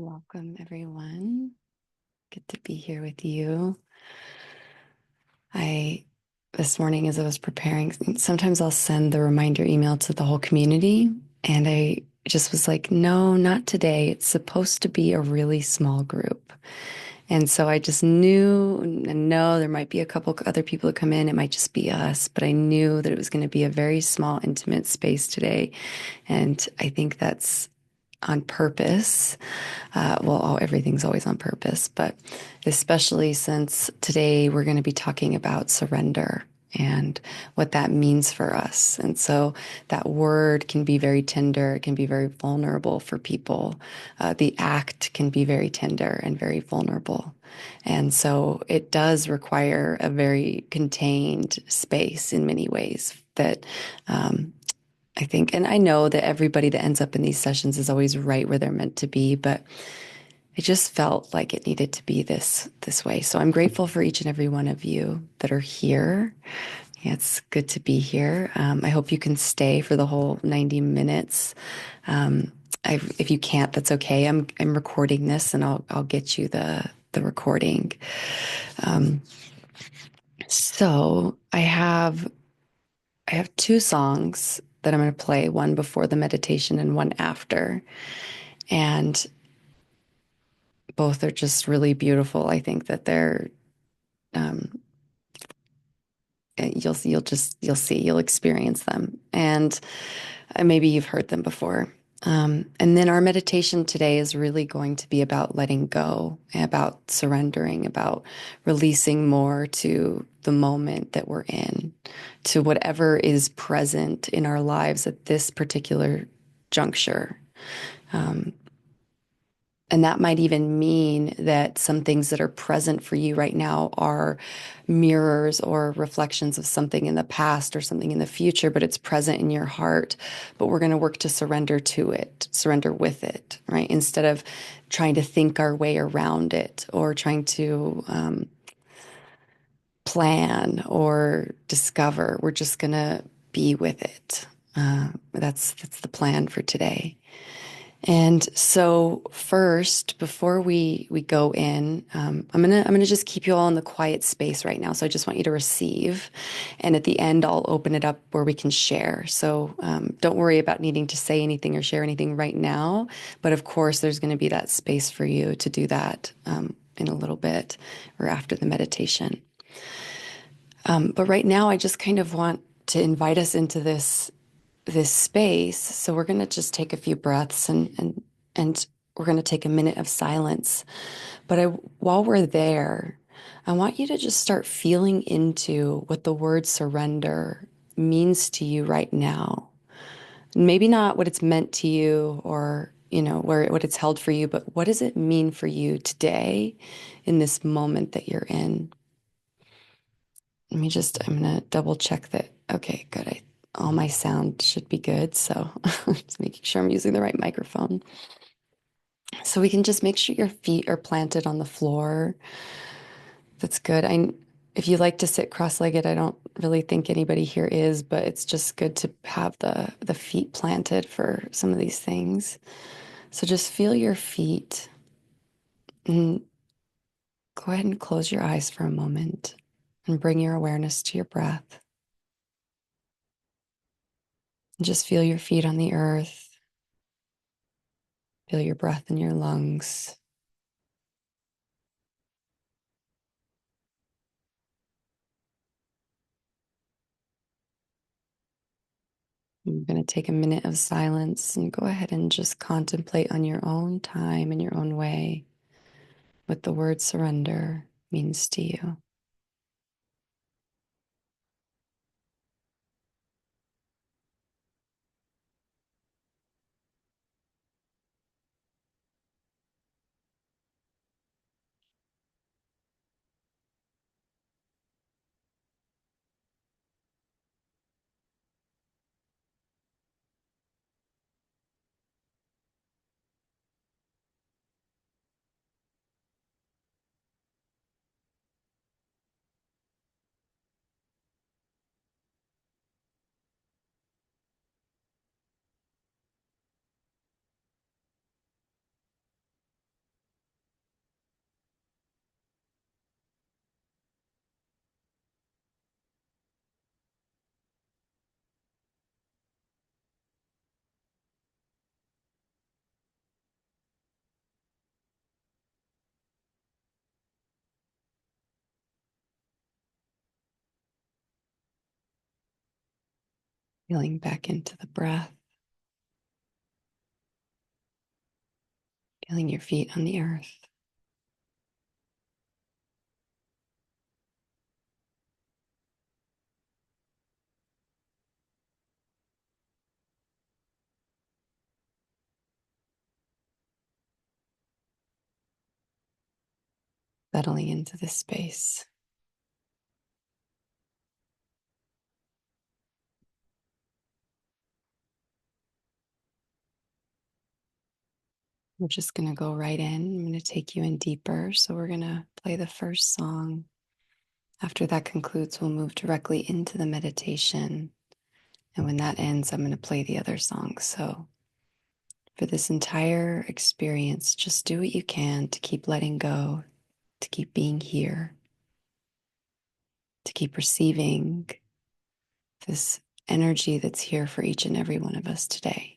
Welcome, everyone. Good to be here with you. This morning, as I was preparing, sometimes I'll send the reminder email to the whole community. And I just was like, no, not today. It's supposed to be a really small group. And so I just knew and know there might be a couple other people that come in. It might just be us, but I knew that it was going to be a very small, intimate space today. And I think that's on purpose. Everything's always on purpose, but especially since today we're going to be talking about surrender and what that means for us. And so that word can be very tender, it can be very vulnerable for people. The act can be very tender and very vulnerable. And so it does require a very contained space in many ways that I think, and I know that everybody that ends up in these sessions is always right where they're meant to be, but it just felt like it needed to be this way. So I'm grateful for each and every one of you that are here. Yeah, it's good to be here. I hope you can stay for the whole 90 minutes. If you can't, that's okay. I'm recording this, and I'll get you the recording. So I have two songs that I'm going to play, one before the meditation and one after. And both are just really beautiful. I think that they're um, you'll experience them, and maybe you've heard them before. And then our meditation today is really going to be about letting go, about surrendering, about releasing more to the moment that we're in, to whatever is present in our lives at this particular juncture. And that might even mean that some things that are present for you right now are mirrors or reflections of something in the past or something in the future, but it's present in your heart. But we're going to work to surrender to it, surrender with it, right? Instead of trying to think our way around it or trying to plan or discover, we're just going to be with it. That's the plan for today. And so first, before we go in, I'm gonna just keep you all in the quiet space right now. So I just want you to receive, and at the end, I'll open it up where we can share. So don't worry about needing to say anything or share anything right now. But of course, there's going to be that space for you to do that in a little bit or after the meditation. But right now, I just kind of want to invite us into this space. So we're going to just take a few breaths and we're going to take a minute of silence. But while we're there, I want you to just start feeling into what the word surrender means to you right now. Maybe not what it's meant to you or what it's held for you, but what does it mean for you today in this moment that you're in? I'm going to double check that. Okay, good. All my sound should be good. So just making sure I'm using the right microphone. So we can just make sure your feet are planted on the floor. That's good. If you like to sit cross-legged, I don't really think anybody here is, but it's just good to have the feet planted for some of these things. So just feel your feet and go ahead and close your eyes for a moment and bring your awareness to your breath. And just feel your feet on the earth. Feel your breath in your lungs. I'm going to take a minute of silence and go ahead and just contemplate on your own time in your own way what the word surrender means to you. Feeling back into the breath, feeling your feet on the earth. Settling into this space. We're just going to go right in. I'm going to take you in deeper. So we're going to play the first song. After that concludes, we'll move directly into the meditation. And when that ends, I'm going to play the other song. So for this entire experience, just do what you can to keep letting go, to keep being here, to keep receiving this energy that's here for each and every one of us today.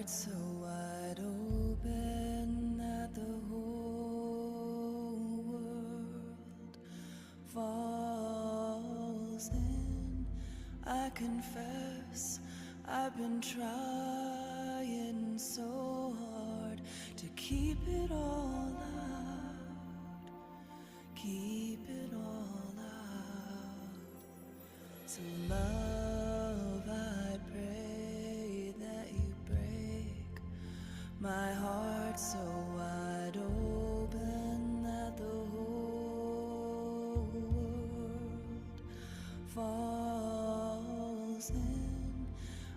So wide open that the whole world falls in. I confess I've been trying so hard to keep it all out, keep it all out. So love, I pray that you break my heart so wide open that the whole world falls in.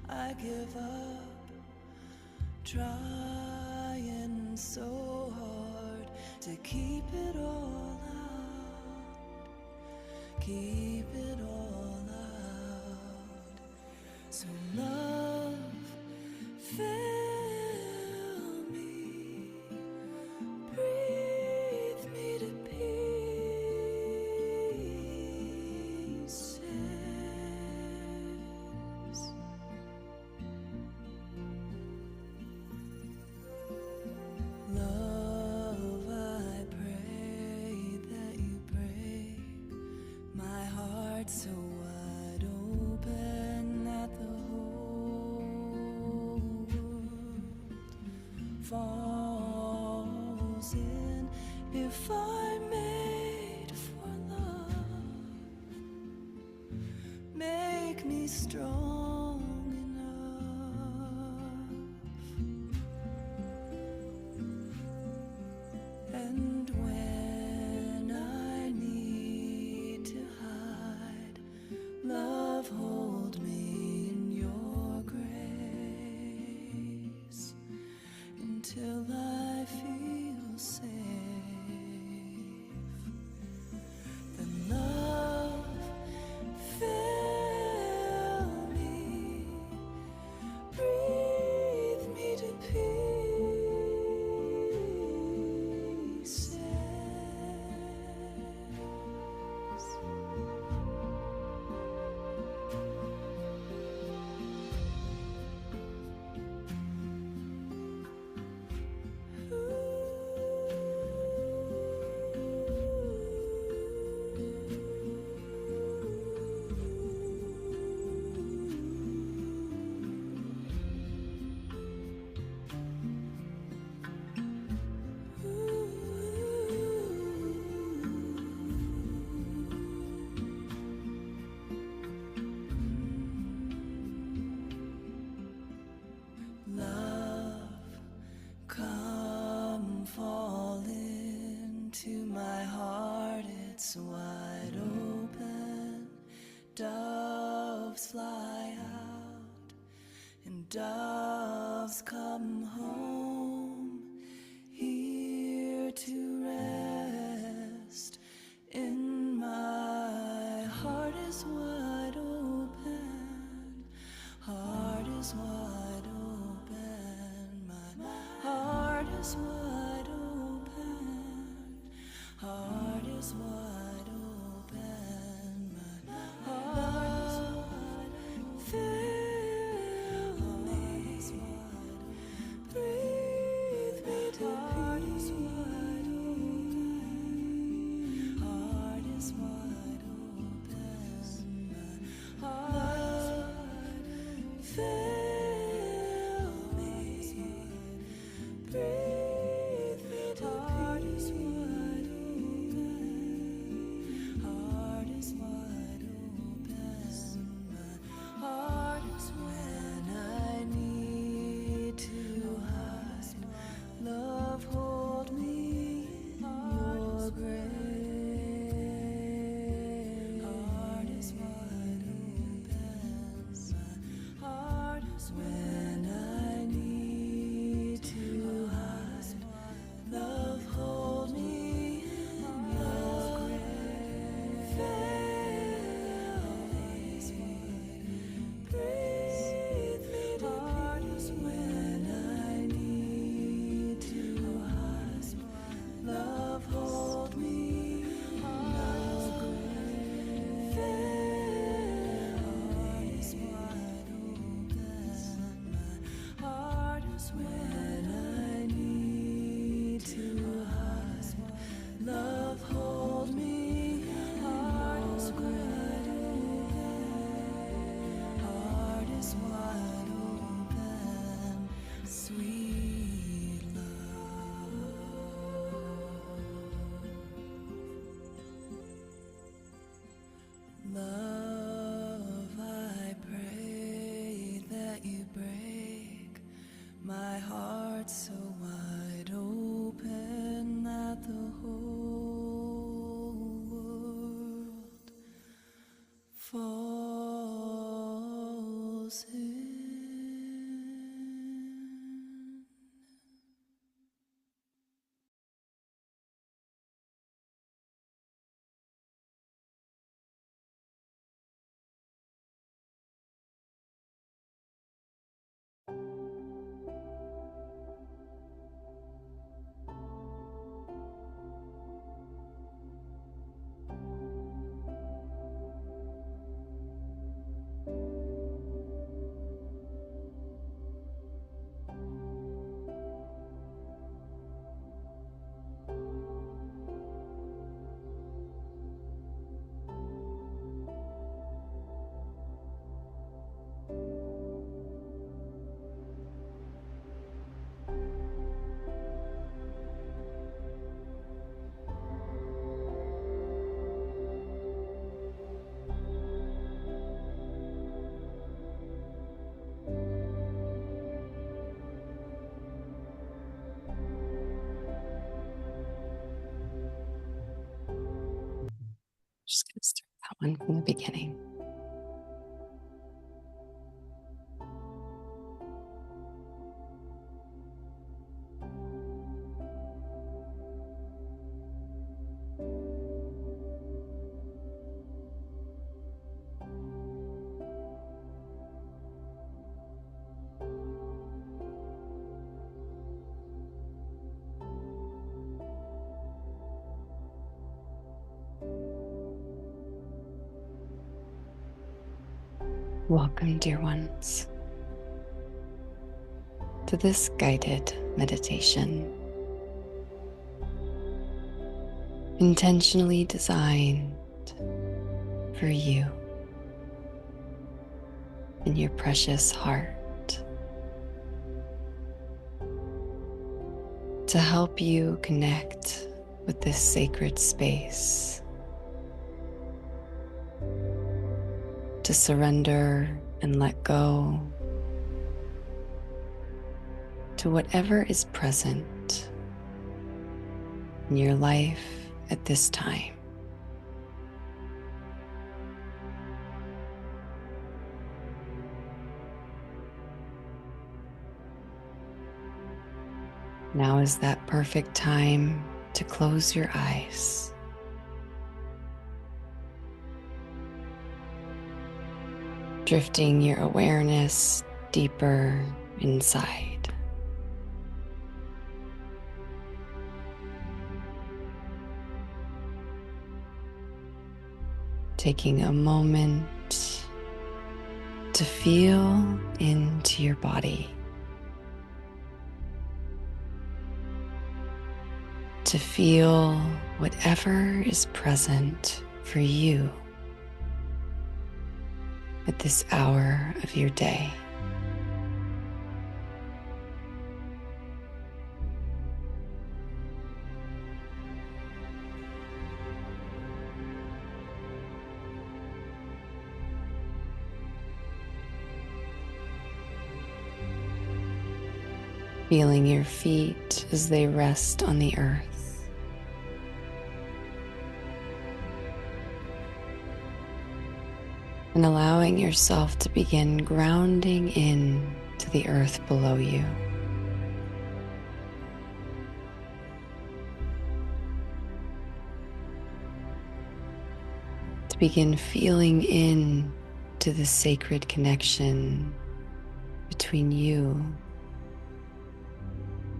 I give up trying so hard to keep it all out, keep it all out. So love, fill me, breathe me to pieces. Love, I pray that you break my heart so wide open that the whole world falls in. If I'm made for love, make me strong enough. And when I need to hide, love, hold me in your grace until I feel safe. Then love, fill me, breathe me to pieces. Love, come fall into my heart, it's wide open. Doves fly out and doves come home. Here is wide open. Heart is wide open. My heart is wide open. Heart is wide open. My heart is wide open. Fill me. Breathe me to peace. Heart is wide open. Heart, fill me. Breathe me to peace. Heart is wide open. Heart is when I need to hide. Love, hold me in your grace. Heart is wide open. Heart is when I need to hide. Love, hold me in your grace. Breathe me to peace when I need to hide. Love, hold me in your grace. Heart is wide open. Heart is when I need to hide. Love, hold me in your grace. Heart is wide open. Sweet love. Love, I pray that you break my heart so wide open that the whole world falls in. Just going to start that one from the beginning. Welcome, dear ones, to this guided meditation, intentionally designed for you and your precious heart, to help you connect with this sacred space, to surrender and let go to whatever is present in your life at this time. Now is that perfect time to close your eyes. drifting your awareness deeper inside. Taking a moment to feel into your body, to feel whatever is present for you at this hour of your day. Feeling your feet as they rest on the earth. And allowing yourself to begin grounding in to the earth below you. To begin feeling in to the sacred connection between you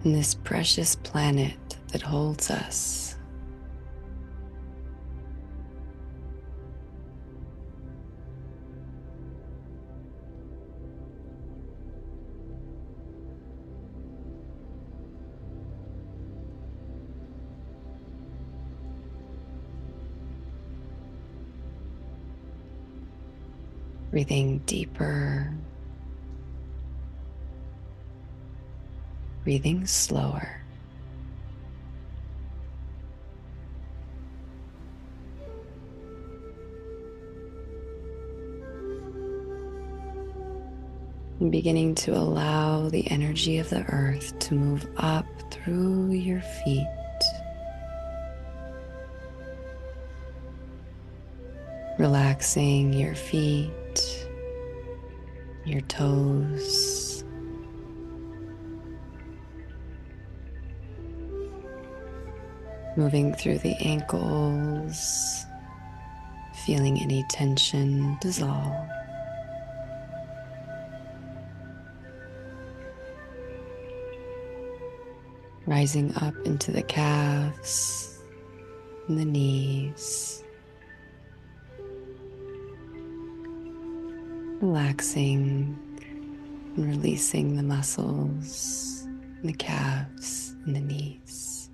and this precious planet that holds us. Breathing deeper, breathing slower. And beginning to allow the energy of the earth to move up through your feet, relaxing your feet, your toes, moving through the ankles, feeling any tension dissolve. Rising up into the calves and the knees, relaxing and releasing the muscles in the calves and the knees.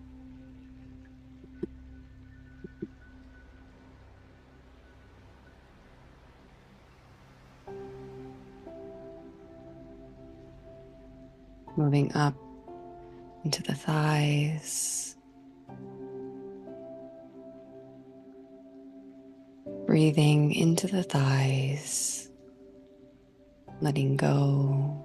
Moving up into the thighs, breathing into the thighs, letting go,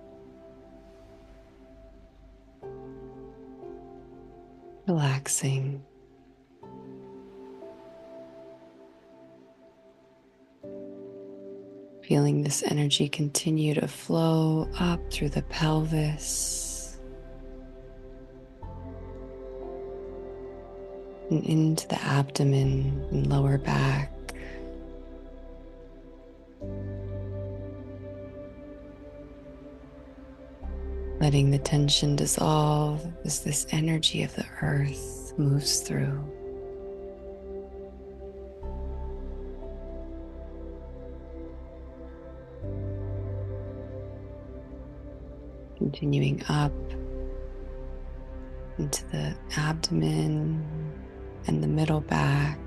relaxing. Feeling this energy continue to flow up through the pelvis and into the abdomen and lower back. Letting the tension dissolve as this energy of the earth moves through. Continuing up into the abdomen and the middle back.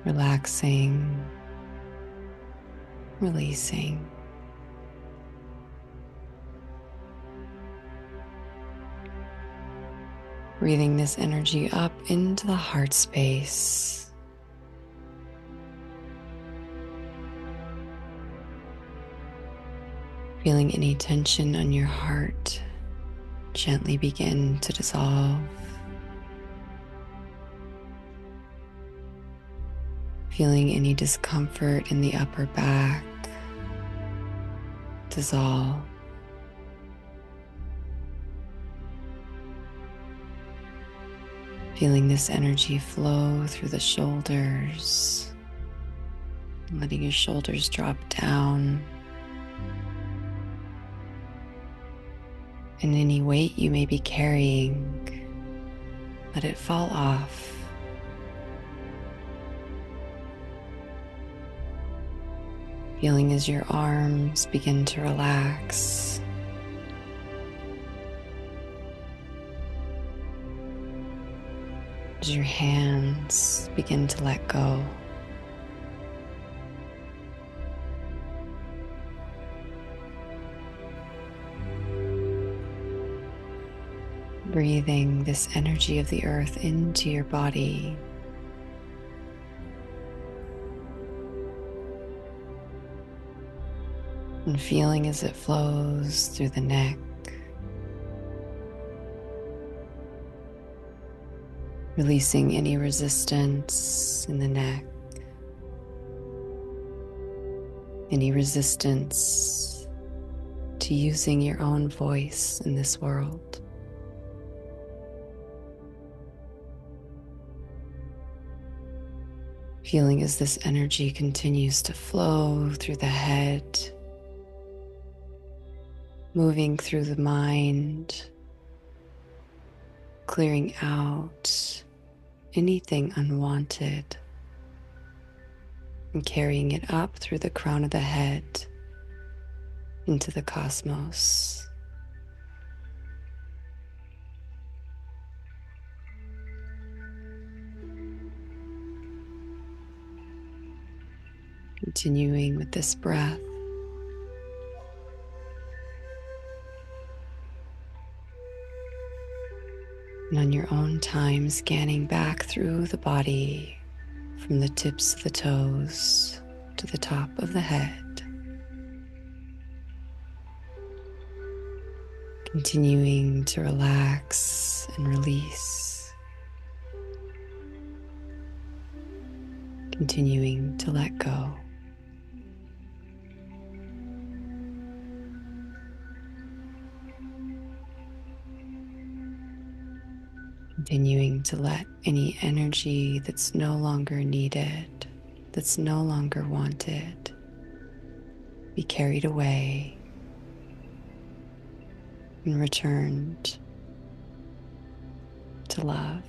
Relaxing, releasing. Breathing this energy up into the heart space. Feeling any tension on your heart gently begin to dissolve. Feeling any discomfort in the upper back dissolve. Feeling this energy flow through the shoulders letting your shoulders drop down, and any weight you may be carrying, let it fall off. Feeling as your arms begin to relax, as your hands begin to let go. Breathing this energy of the earth into your body. And feeling as it flows through the neck, releasing any resistance in the neck, any resistance to using your own voice in this world. Feeling as this energy continues to flow through the head, moving through the mind, clearing out anything unwanted, and carrying it up through the crown of the head into the cosmos. Continuing with this breath. And on your own time, scanning back through the body from the tips of the toes to the top of the head. Continuing to relax and release. Continuing to let go. Continuing to let any energy that's no longer needed, that's no longer wanted, be carried away and returned to love.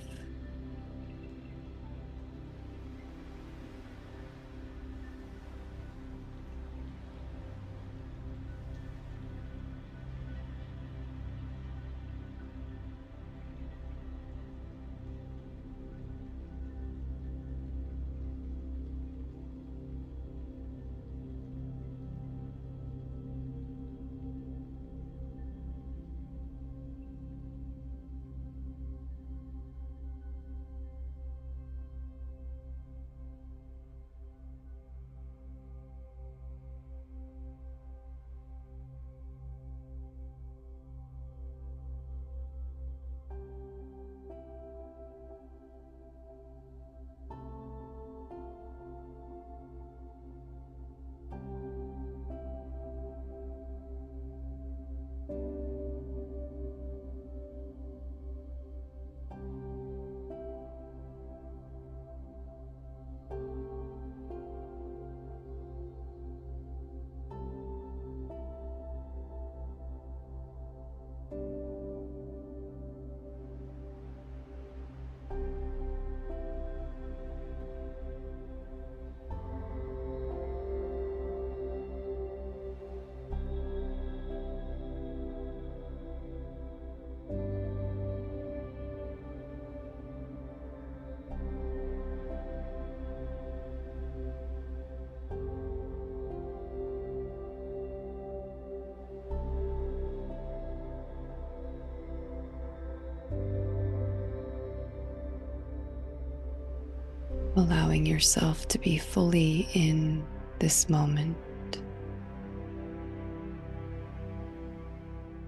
Allowing yourself to be fully in this moment,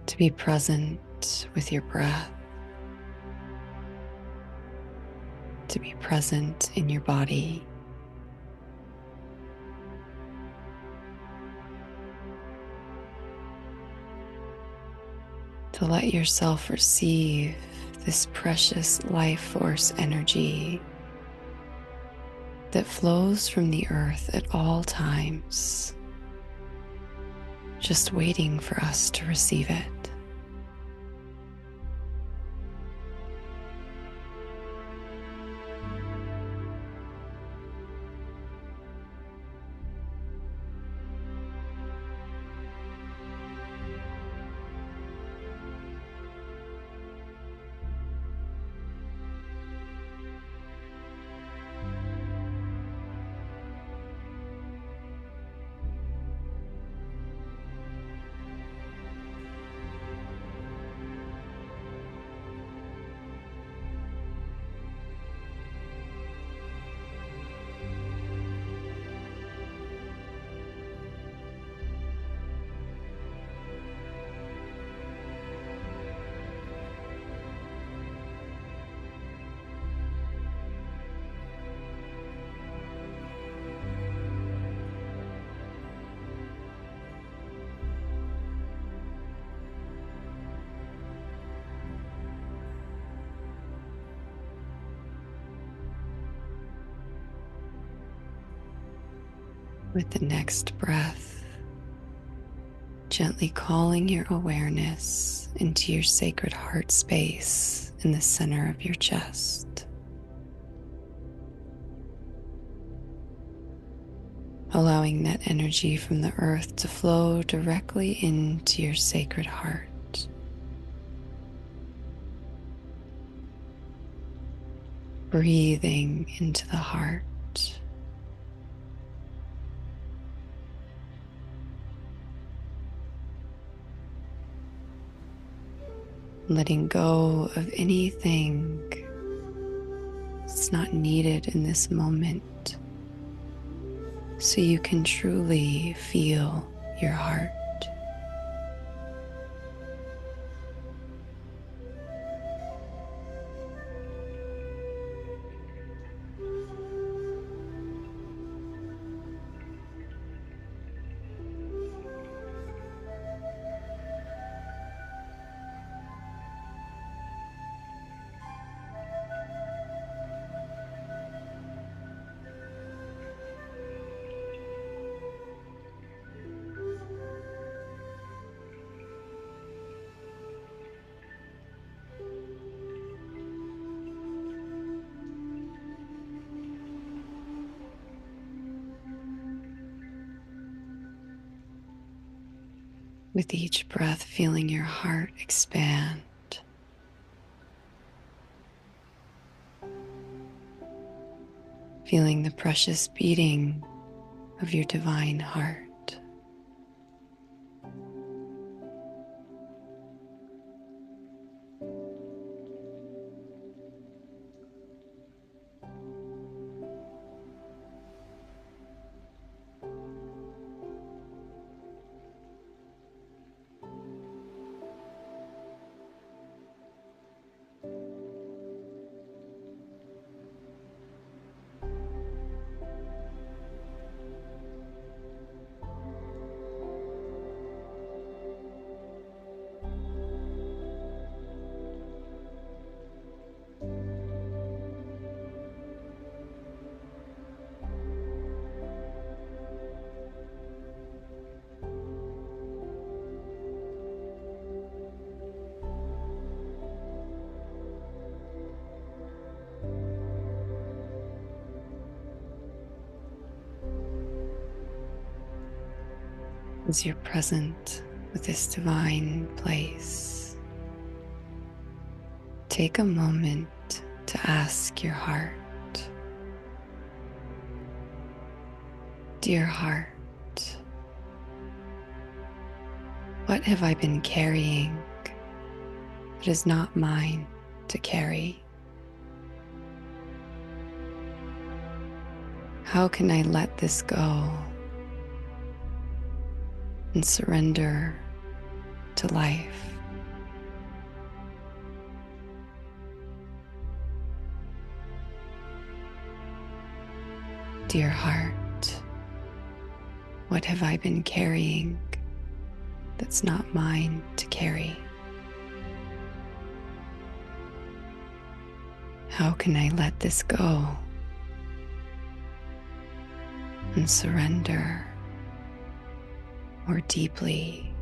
to be present with your breath, to be present in your body. To let yourself receive this precious life force energy that flows from the earth at all times, just waiting for us to receive it. With the next breath, gently calling your awareness into your sacred heart space in the center of your chest. Allowing that energy from the earth to flow directly into your sacred heart. Breathing into the heart. Letting go of anything that's not needed in this moment, so you can truly feel your heart. With each breath, feeling your heart expand. Feeling the precious beating of your divine heart. As you're present with this divine place, take a moment to ask your heart, dear heart, what have I been carrying that is not mine to carry? How can I let this go and surrender to life? Dear heart, what have I been carrying that's not mine to carry? How can I let this go and surrender more deeply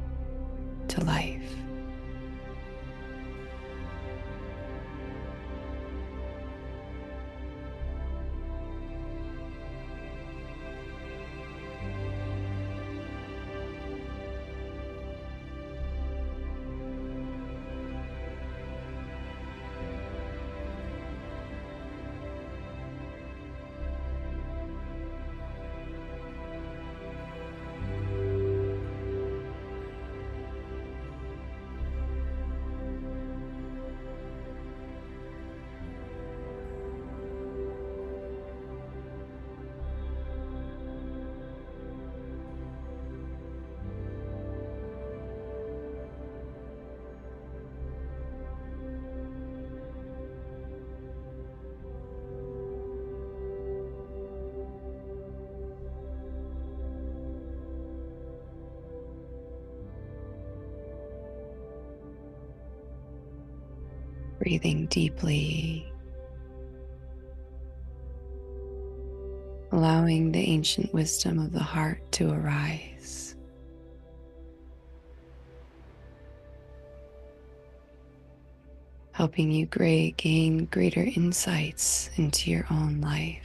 to life. Breathing deeply, allowing the ancient wisdom of the heart to arise. Helping you gain greater insights into your own life.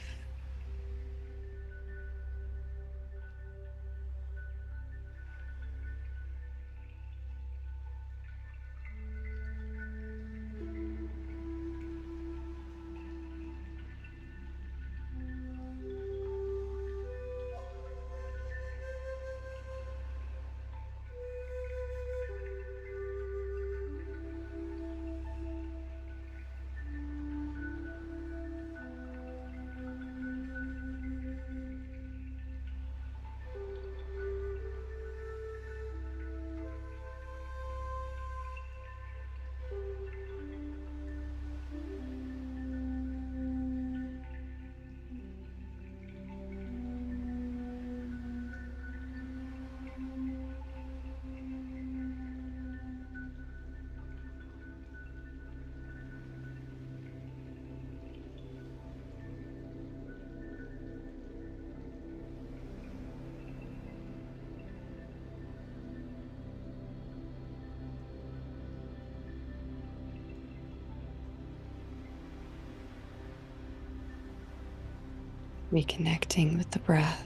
Reconnecting with the breath,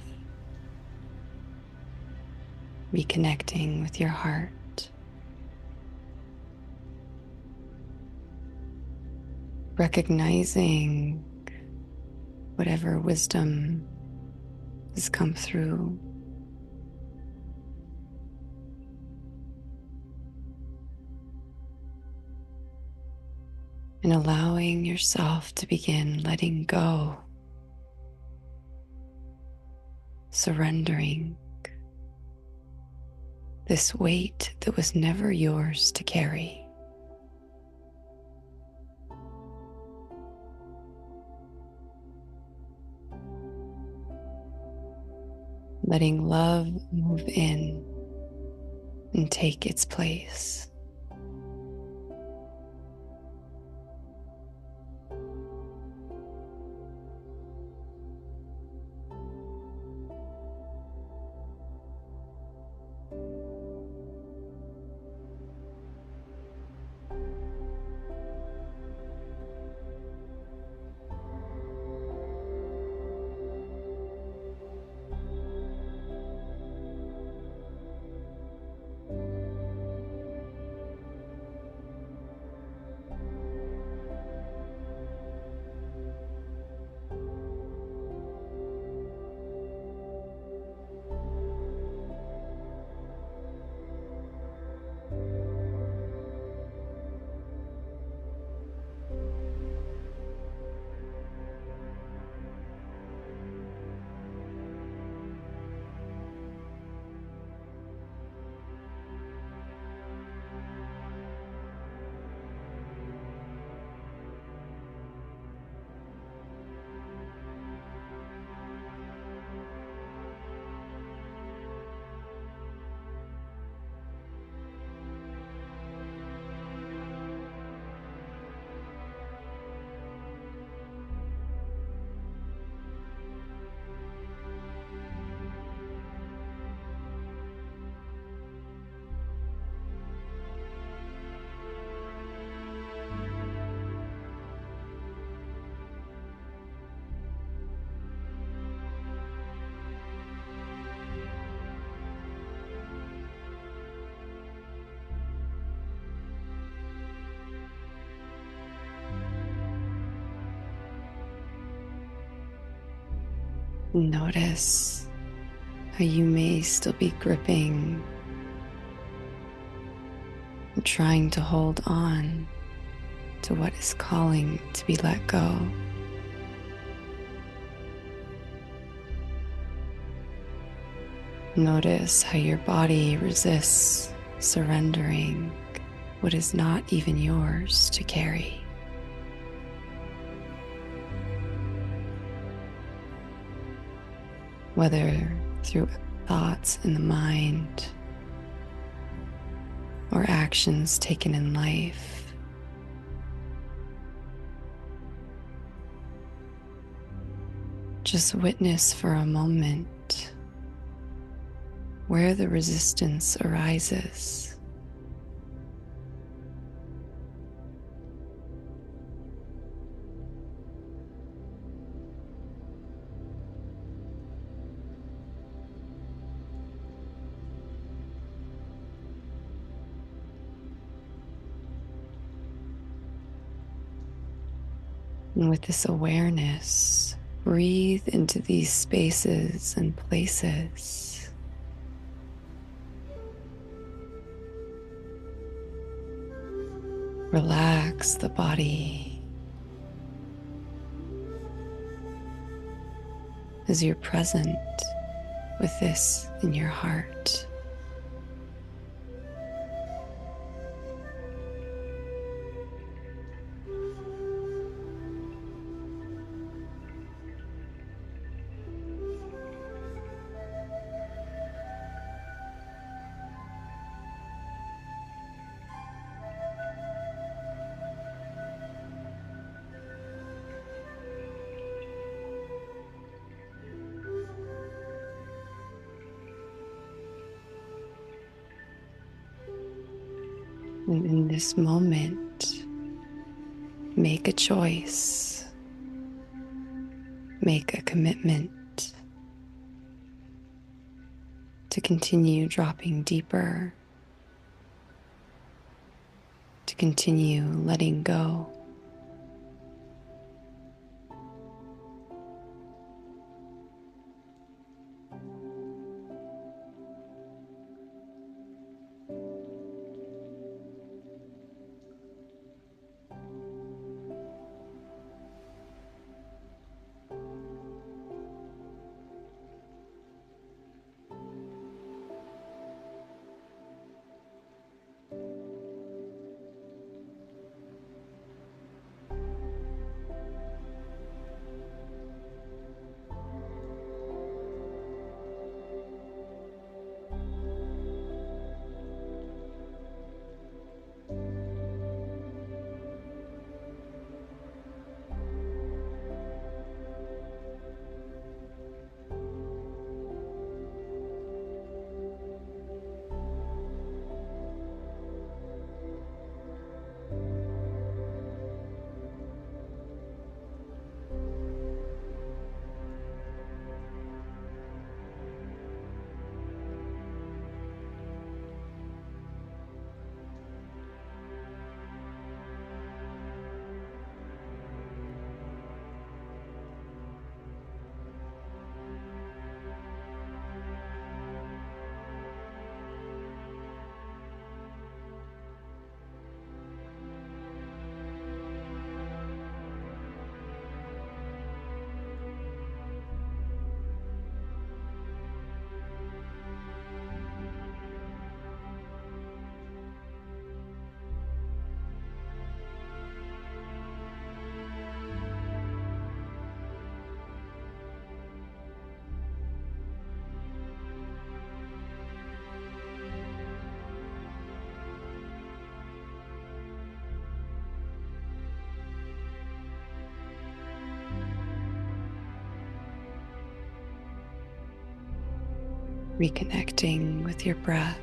reconnecting with your heart, recognizing whatever wisdom has come through, and allowing yourself to begin letting go, surrendering this weight that was never yours to carry. Letting love move in and take its place. Notice how you may still be gripping and trying to hold on to what is calling to be let go. Notice how your body resists surrendering what is not even yours to carry. Whether through thoughts in the mind or actions taken in life, just witness for a moment where the resistance arises. And with this awareness, breathe into these spaces and places. Relax the body as you're present with this in your heart. And in this moment, make a choice, make a commitment to continue dropping deeper, to continue letting go. Reconnecting with your breath,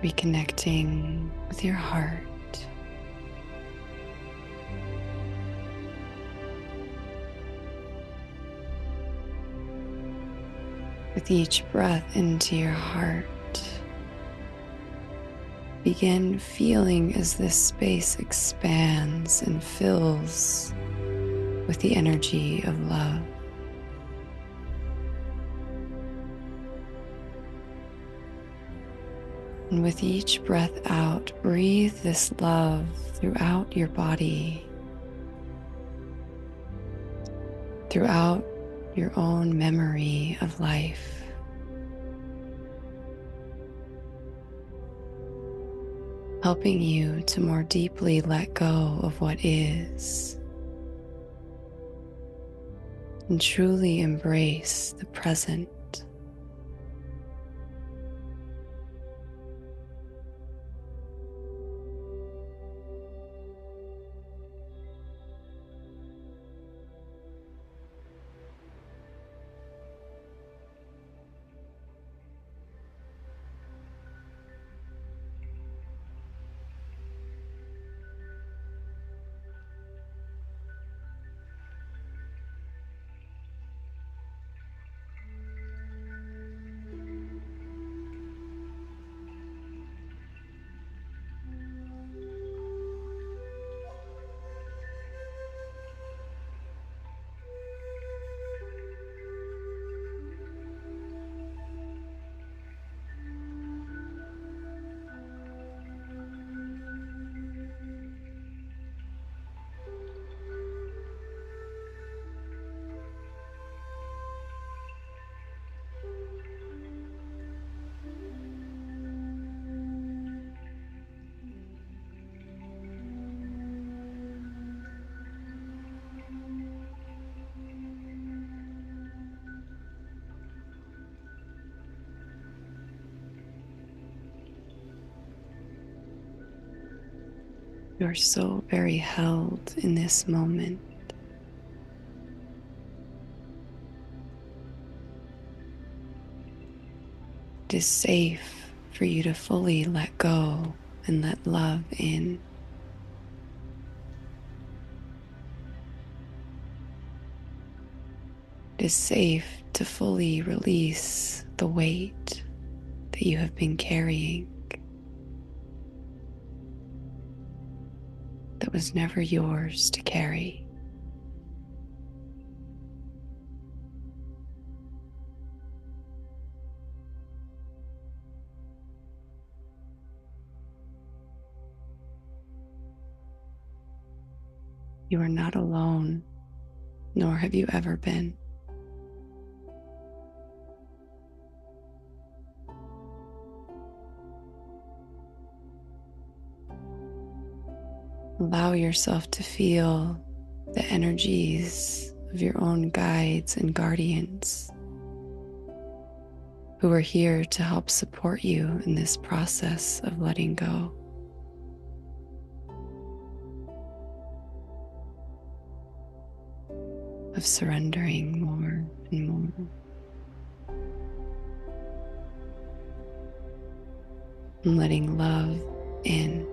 reconnecting with your heart. With each breath into your heart, begin feeling as this space expands and fills with the energy of love. And with each breath out, breathe this love throughout your body, throughout your own memory of life. Helping you to more deeply let go of what is and truly embrace the present. You are so very held in this moment. It is safe for you to fully let go and let love in. It is safe to fully release the weight that you have been carrying that was never yours to carry. You are not alone, nor have you ever been. Allow yourself to feel the energies of your own guides and guardians who are here to help support you in this process of letting go. Of surrendering more and more. And letting love in.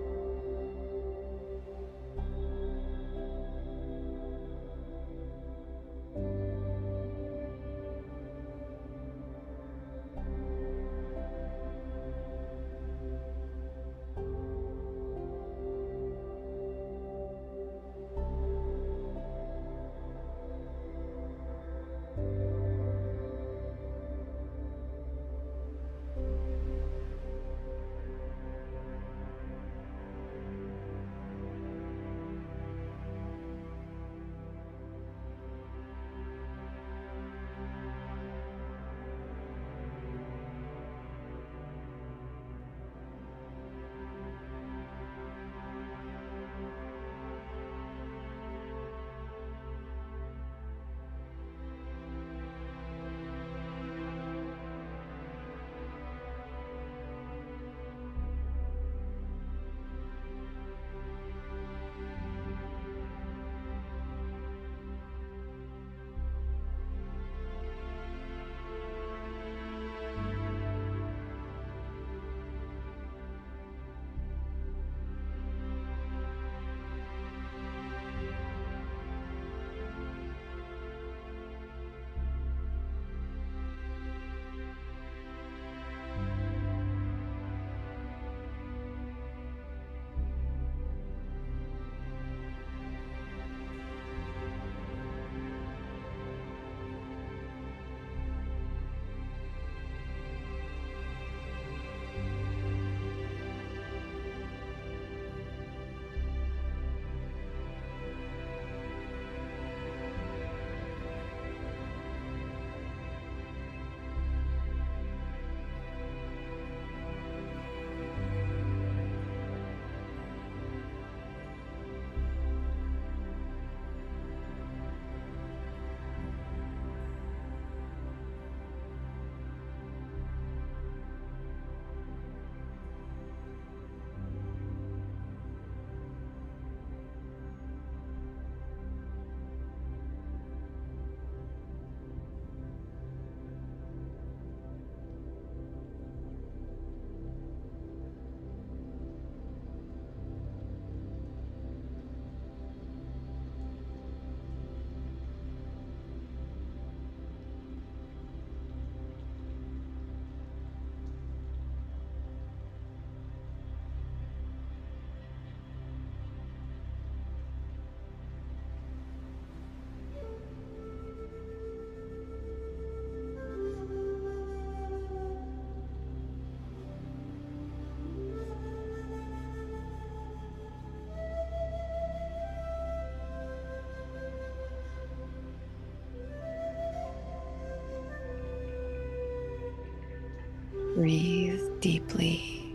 breathe deeply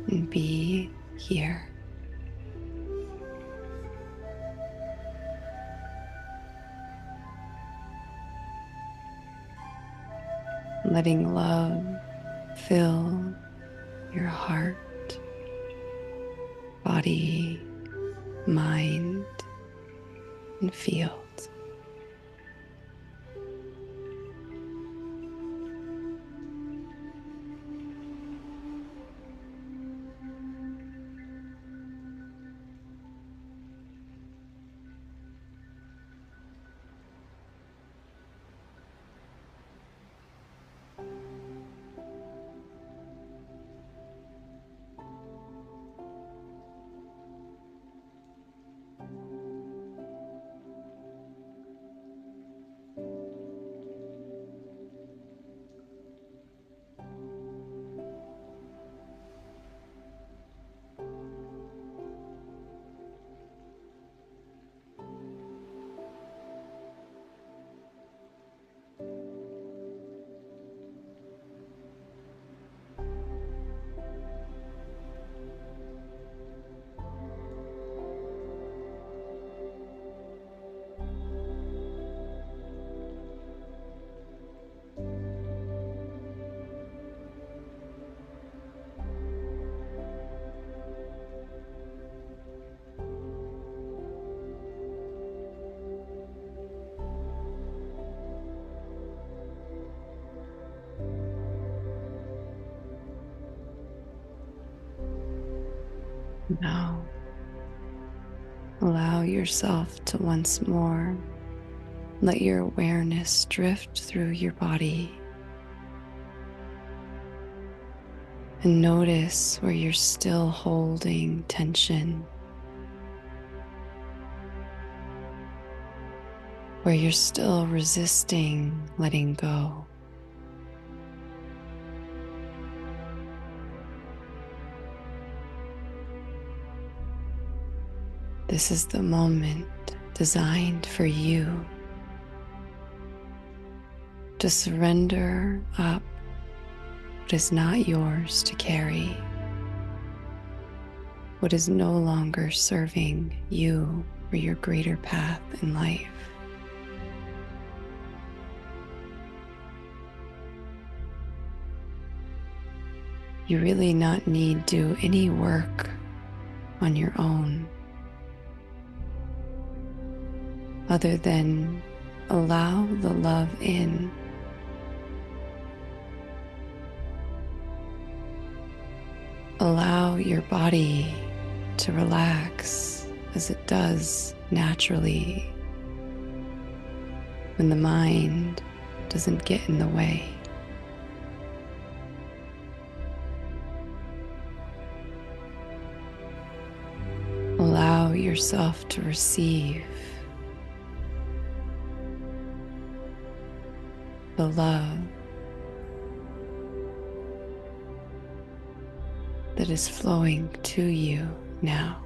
and be here. Letting love fill your heart, body, mind, and field. Now, allow yourself to once more let your awareness drift through your body and notice where you're still holding tension, where you're still resisting letting go. This is the moment designed for you to surrender up what is not yours to carry, what is no longer serving you or your greater path in life. You really not need to do any work on your own other than allow the love in. Allow your body to relax as it does naturally when the mind doesn't get in the way. Allow yourself to receive the love that is flowing to you now.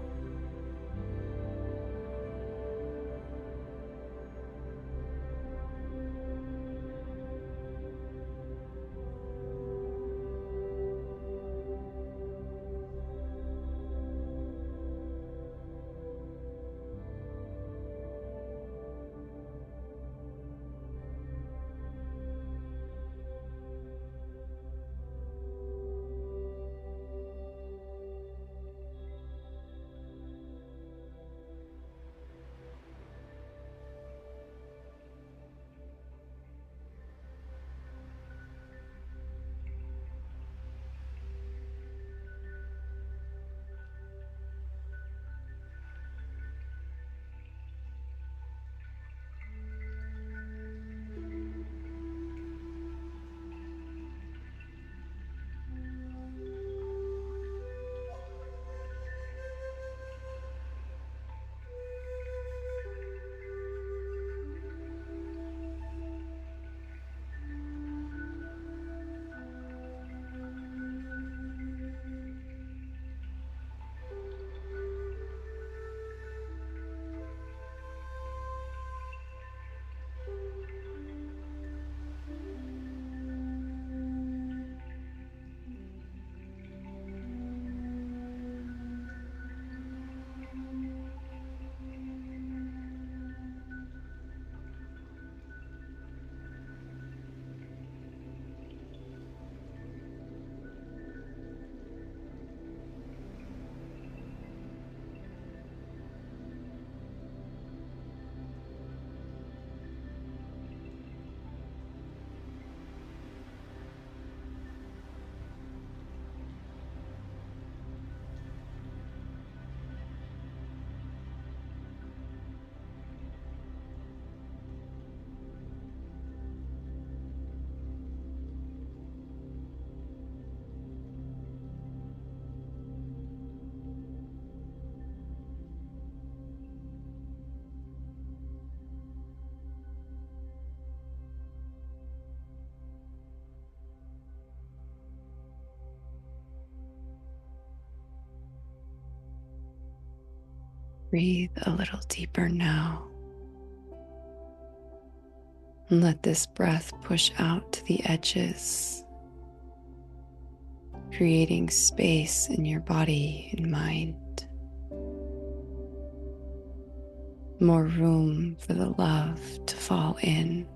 Breathe a little deeper now. And let this breath push out to the edges, creating space in your body and mind. More room for the love to fall in.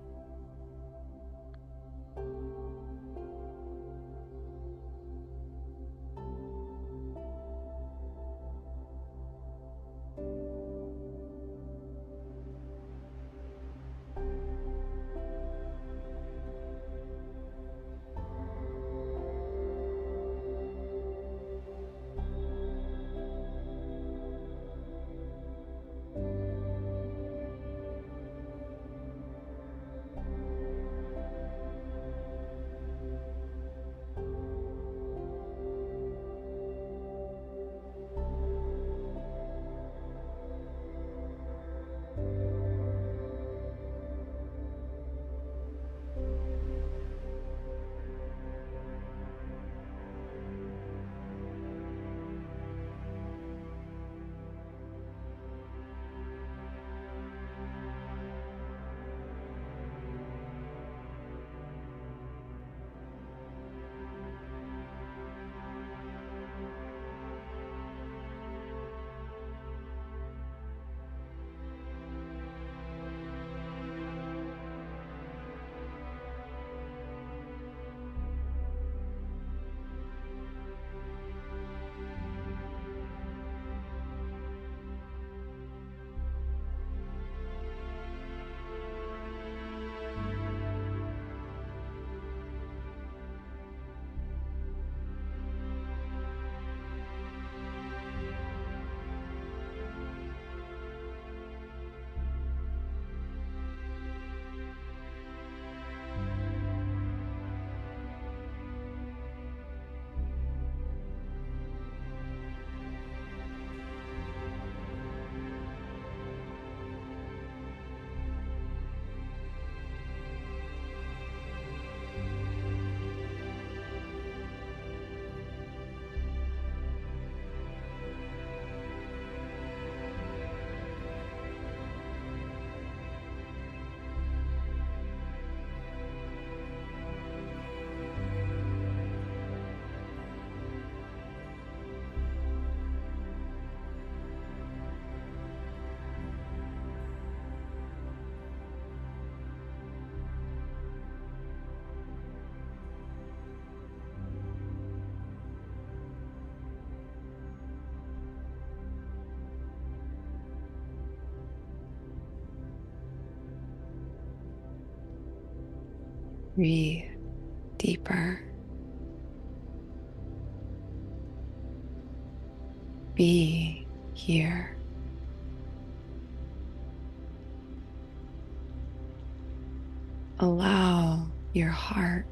Breathe deeper. Be here. Allow your heart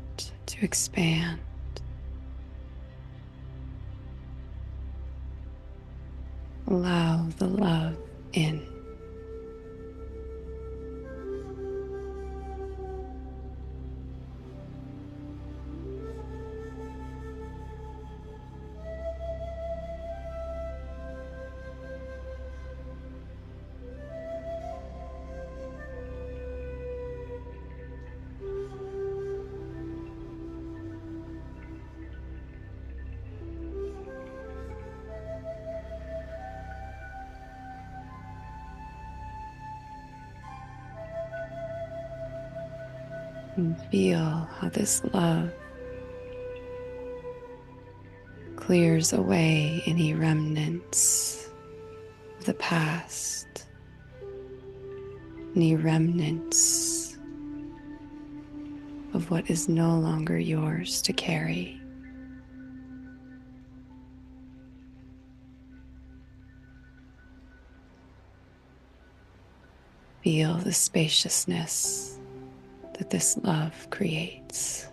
to expand. Allow the love in. And feel how this love clears away any remnants of the past, any remnants of what is no longer yours to carry. Feel the spaciousness that this love creates.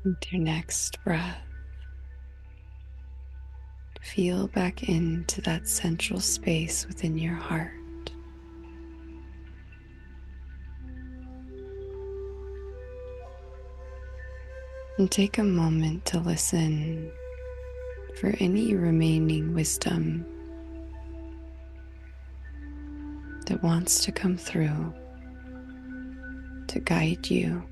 With your next breath, feel back into that central space within your heart. And take a moment to listen for any remaining wisdom that wants to come through to guide you.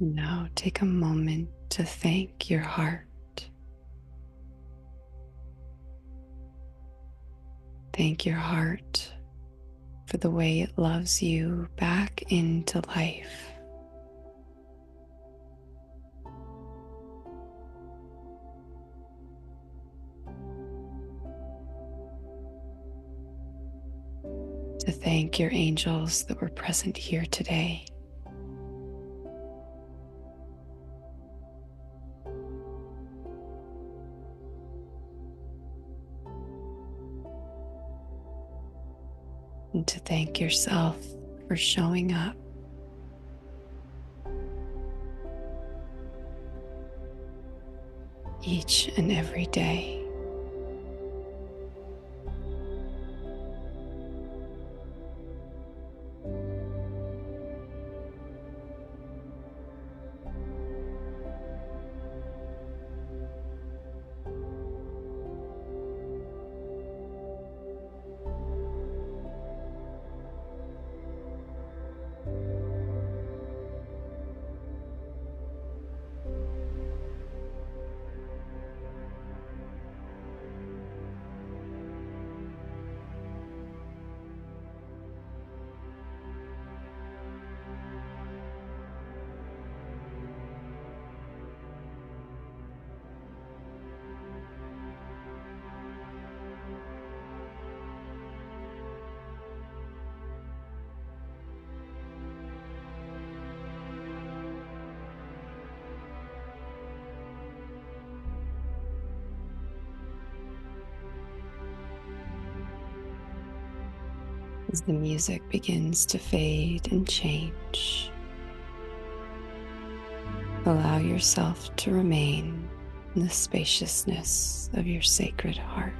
Now take a moment to thank your heart. Thank your heart for the way it loves you back into life. To thank your angels that were present here today. And to thank yourself for showing up. Each and every day. As the music begins to fade and change, allow yourself to remain in the spaciousness of your sacred heart.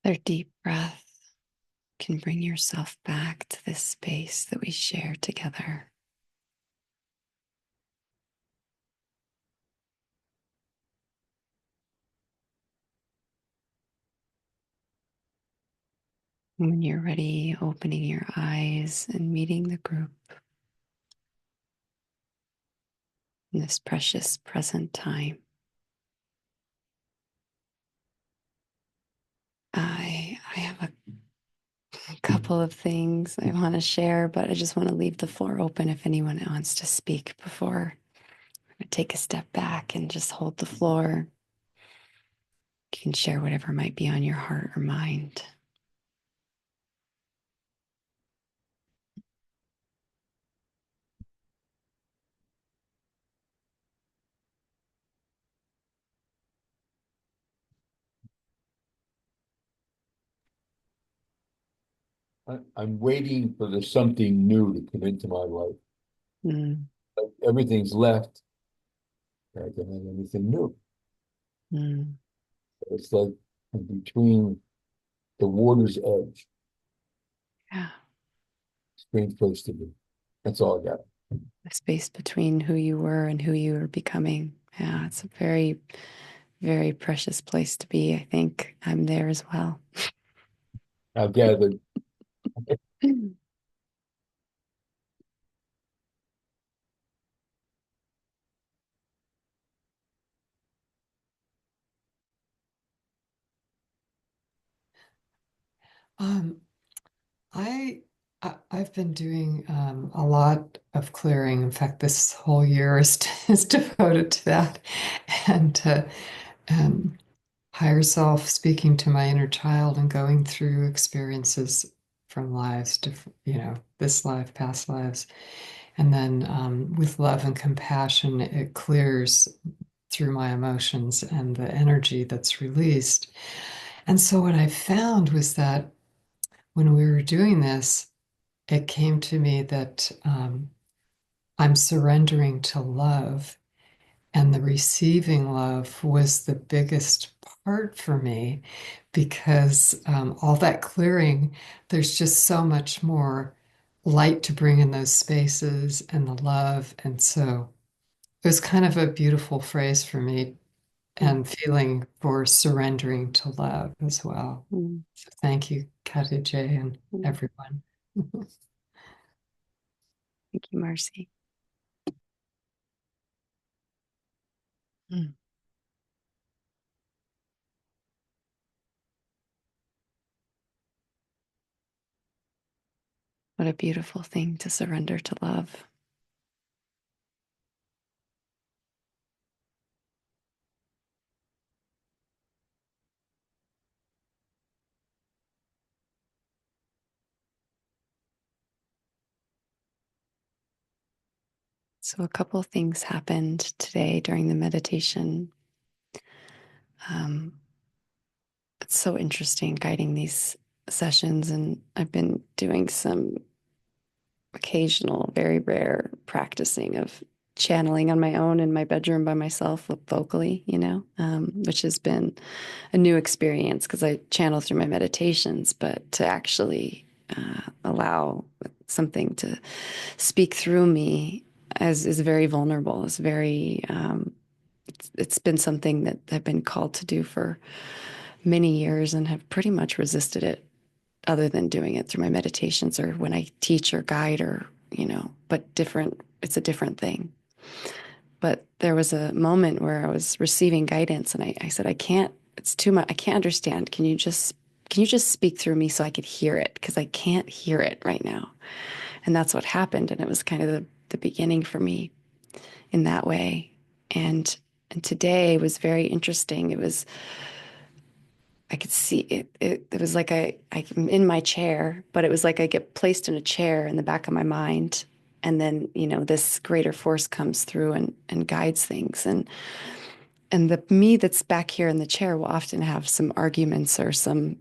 Another deep breath can bring yourself back to this space that we share together. When you're ready, opening your eyes and meeting the group in this precious present time. I have a couple of things I want to share, but I just want to leave the floor open if anyone wants to speak before I take a step back and just hold the floor. You can share whatever might be on your heart or mind. I'm waiting for the something new to come into my life. Mm, Like everything's left. I don't have anything new. mm. It's like I'm between the water's edge. Yeah, Strange place to be. That's all I got. the space between who you were and who you are becoming. Yeah, it's a very, very precious place to be. I think I'm there as well. I've gathered. Um, I've been doing a lot of clearing. In fact, this whole year is is devoted to that, and higher self, speaking to my inner child, and going through experiences from lives, this life, past lives, and then with love and compassion, it clears through my emotions and the energy that's released. And so, what I found was that when we were doing this, it came to me that I'm surrendering to love, and the receiving love was the biggest part for me because all that clearing, there's just so much more light to bring in those spaces and the love. And so it was kind of a beautiful phrase for me Mm, and feeling for surrendering to love as well. mm, So thank you, Khadíjih, and mm. everyone. Thank you, Marcy. Mm. What a beautiful thing to surrender to love. So, a couple of things happened today during the meditation. Um, it's so interesting guiding these sessions, and I've been doing some occasional, very rare practicing of channeling on my own in my bedroom by myself vocally, which has been a new experience because I channel through my meditations, but to actually allow something to speak through me as is very vulnerable. Is very it's been something that I've been called to do for many years and have pretty much resisted it other than doing it through my meditations or when I teach or guide or, but different, it's a different thing. But there was a moment where I was receiving guidance and I said, I can't, it's too much. I can't understand. Can you just speak through me so I could hear it? Because I can't hear it right now. And that's what happened. And it was kind of the beginning for me in that way. And today was very interesting. It was I could see it. It was like I'm in my chair, but it was like I get placed in a chair in the back of my mind. And then, this greater force comes through and guides things. And the me that's back here in the chair will often have some arguments or some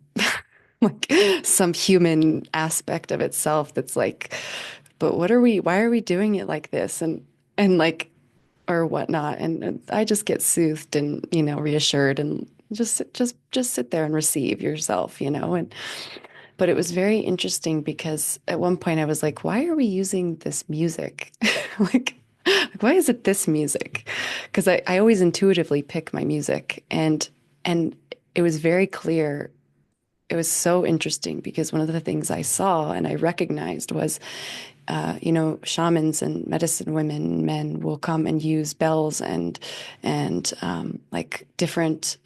like some human aspect of itself that's like, but why are we doing it like this? And like, or whatnot. And I just get soothed and, reassured and just sit there and receive yourself, and but it was very interesting because at one point I was like, why are we using this music? Like, why is it this music? Because I always intuitively pick my music and it was very clear. It was so interesting because one of the things I saw and I recognized was shamans and medicine women, men will come and use bells and like different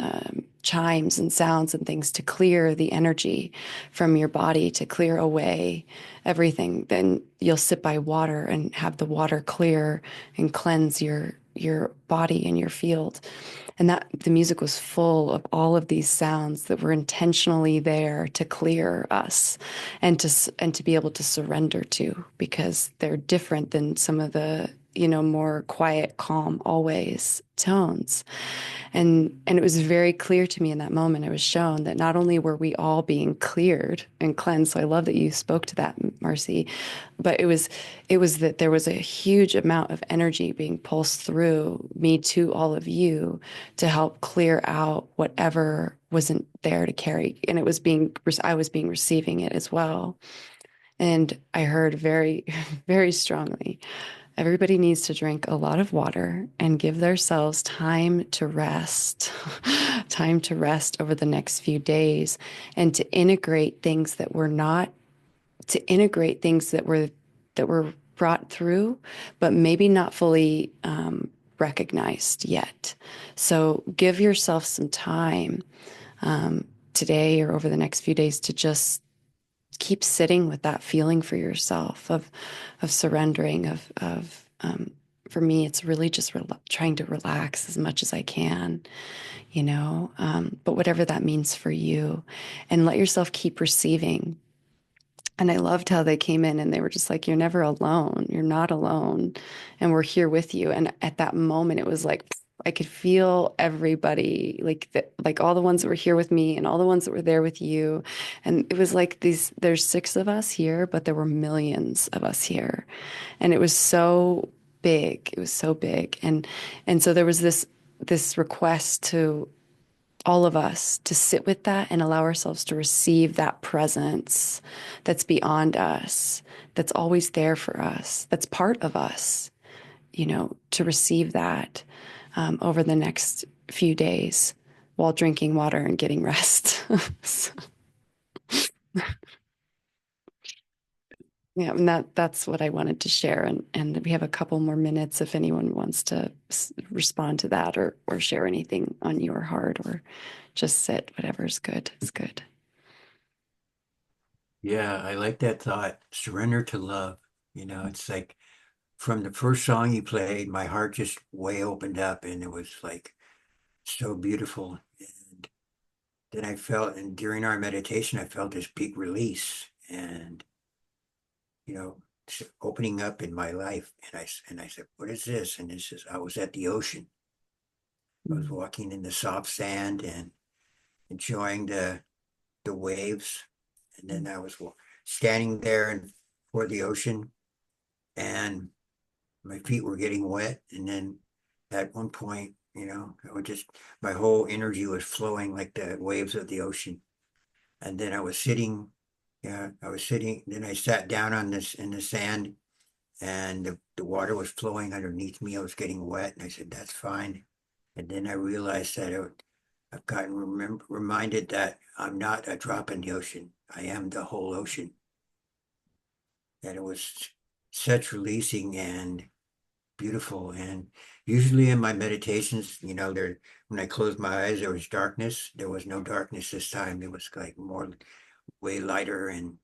chimes and sounds and things to clear the energy from your body, to clear away everything. Then you'll sit by water and have the water clear and cleanse your body and your field. And that the music was full of all of these sounds that were intentionally there to clear us and to be able to surrender to, because they're different than some of the, more quiet, calm, always tones. And it was very clear to me in that moment. I was shown that not only were we all being cleared and cleansed, so I love that you spoke to that, Marcy, but it was that there was a huge amount of energy being pulsed through me to all of you to help clear out whatever wasn't there to carry. And I was being receiving it as well. And I heard very, very strongly, everybody needs to drink a lot of water and give themselves time to rest, time to rest over the next few days, and to integrate things that were not, to integrate things that were brought through, but maybe not fully recognized yet. So give yourself some time today or over the next few days to just keep sitting with that feeling for yourself of surrendering for me it's really just trying to relax as much as I can, but whatever that means for you, and let yourself keep receiving. And I loved how they came in and they were just like, you're never alone. You're not alone. And we're here with you. And at that moment, it was like, I could feel everybody, like all the ones that were here with me and all the ones that were there with you. And it was like there's six of us here, but there were millions of us here. And it was so big. It was so big. And so there was this request to all of us to sit with that and allow ourselves to receive that presence that's beyond us, that's always there for us, that's part of us, to receive that over the next few days while drinking water and getting rest. So, yeah, and that's what I wanted to share. And we have a couple more minutes if anyone wants to respond to that or share anything on your heart or just sit, whatever's good is good. Yeah, I like that thought. Surrender to love. It's like from the first song you played, my heart just way opened up and it was like so beautiful. And then and during our meditation, I felt this big release and, you know, opening up in my life. And I said, what is this? And this is, I was at the ocean. I was walking in the soft sand and enjoying the waves. And then I was standing there and for the ocean and my feet were getting wet. And then at one point, I would just, my whole energy was flowing like the waves of the ocean. And then then I sat down on this in the sand and the water was flowing underneath me. I was getting wet. And I said, that's fine. And then I realized that I've gotten reminded that I'm not a drop in the ocean. I am the whole ocean. And it was such releasing and beautiful. And usually in my meditations, when I closed my eyes, there was darkness. There was no darkness this time. It was like more way lighter and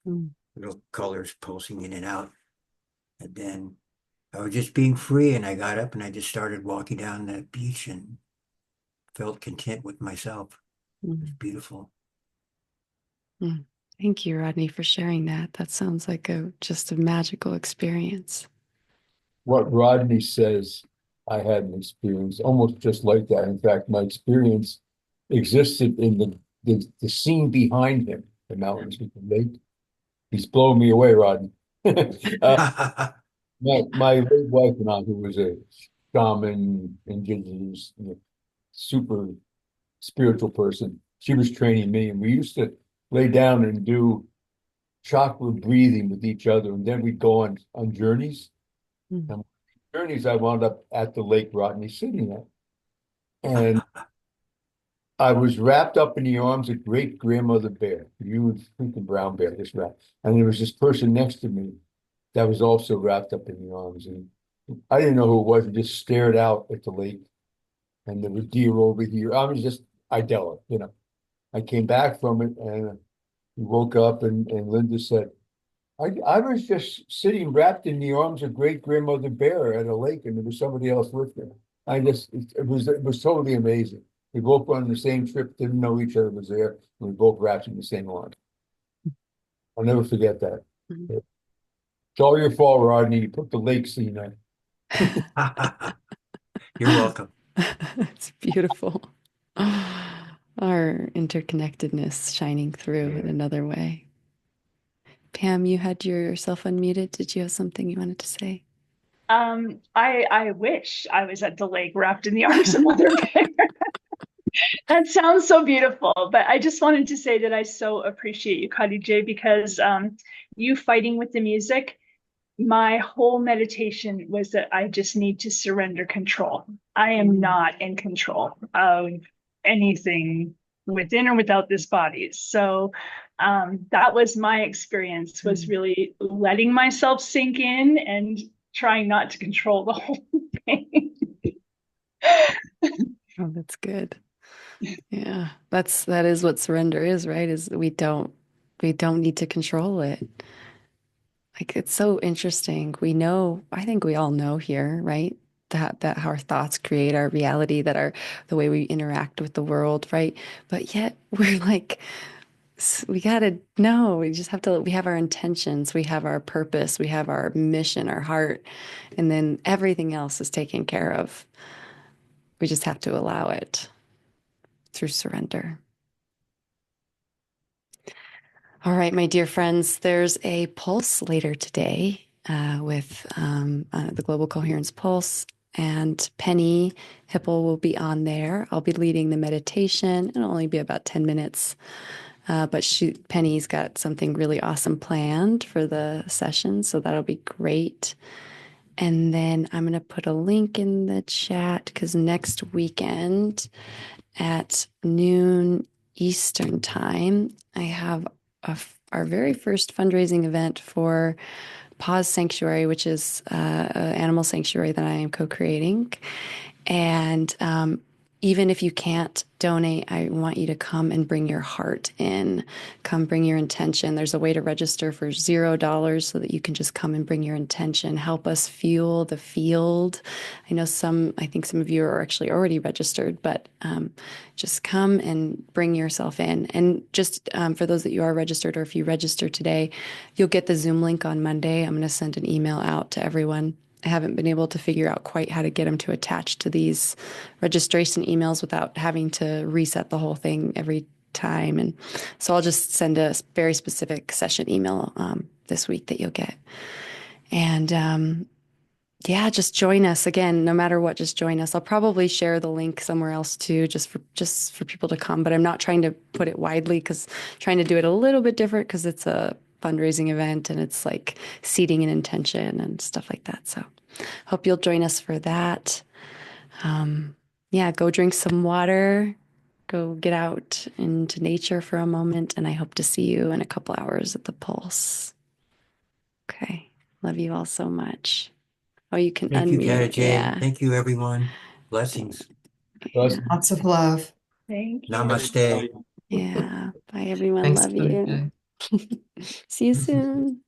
Mm. little colors pulsing in and out. And then I was just being free and I got up and I just started walking down the beach and felt content with myself. It was Mm. beautiful. Mm. Thank you, Rodney, for sharing that. That sounds like just a magical experience. What Rodney says, I had an experience almost just like that. In fact, my experience existed in the scene behind him, the mountains with the lake. He's blowing me away, Rodney. My late wife and I, who was a shaman, indigenous, super spiritual person. She was training me, and we used to lay down and do chakra breathing with each other, and then we'd go on journeys. Mm. And journeys, I wound up at the lake Rodney sitting at, and I was wrapped up in the arms of great grandmother bear, huge freaking brown bear, this wrapped. And there was this person next to me that was also wrapped up in the arms, and I didn't know who it was, and just stared out at the lake. And there was deer over here. I was just idyllic, you know. I came back from it, and we woke up, and Linda said, I was just sitting wrapped in the arms of great grandmother bear at a lake, and there was somebody else with me. It was totally amazing. We both went on the same trip, didn't know each other was there, and we both wrapped in the same arms. I'll never forget that. Mhm. It's all your fault, Rodney. You put the lake scene on. You're welcome. It's beautiful. Our interconnectedness shining through in another way. Pam, you had yourself unmuted. Did you have something you wanted to say? I wish I was at the lake wrapped in the arms of Mother Bear. That sounds so beautiful, but I just wanted to say that I so appreciate you, Khadíjih, because you fighting with the music, my whole meditation was that I just need to surrender control. I am not in control of anything within or without this body. So that was my experience, was really letting myself sink in and trying not to control the whole thing. Oh, that's good. Yeah, that is what surrender is, right? Is we don't need to control it. Like it's so interesting. We know, I think we all know here, right? That our thoughts create our reality, that our the way we interact with the world, right? But yet we're like we gotta know. We just have to. We have our intentions, we have our purpose, we have our mission, our heart, and then everything else is taken care of. We just have to allow it through surrender. All right, my dear friends, there's a pulse later today with the Global Coherence Pulse, and Penny Hipple will be on there. I'll be leading the meditation. It'll only be about 10 minutes, but Penny's got something really awesome planned for the session, so that'll be great. And then I'm going to put a link in the chat because next weekend at noon Eastern time, I have our very first fundraising event for Pause Sanctuary, which is an animal sanctuary that I am co-creating. And even if you can't donate, I want you to come and bring your heart in. Come bring your intention. There's a way to register for $0 so that you can just come and bring your intention. Help us fuel the field. I think some of you are actually already registered, but just come and bring yourself in. And just for those that you are registered, or if you register today, you'll get the Zoom link on Monday. I'm going to send an email out to everyone. I haven't been able to figure out quite how to get them to attach to these registration emails without having to reset the whole thing every time. And so I'll just send a very specific session email this week that you'll get. And yeah, just join us again. No matter what, just join us. I'll probably share the link somewhere else too, just for people to come. But I'm not trying to put it widely because trying to do it a little bit different because it's a fundraising event and it's like seeding an intention and stuff like that. So hope you'll join us for that. Yeah, go drink some water, go get out into nature for a moment, and I hope to see you in a couple hours at the Pulse. Okay. Love you all so much. Oh, you can Thank you, unmute. Khadíjih. Yeah. Thank you, everyone. Blessings. Plus, Lots of love. Thank you. Namaste. Yeah. Bye, everyone. Thanks, Love you. Khadíjih. See you soon.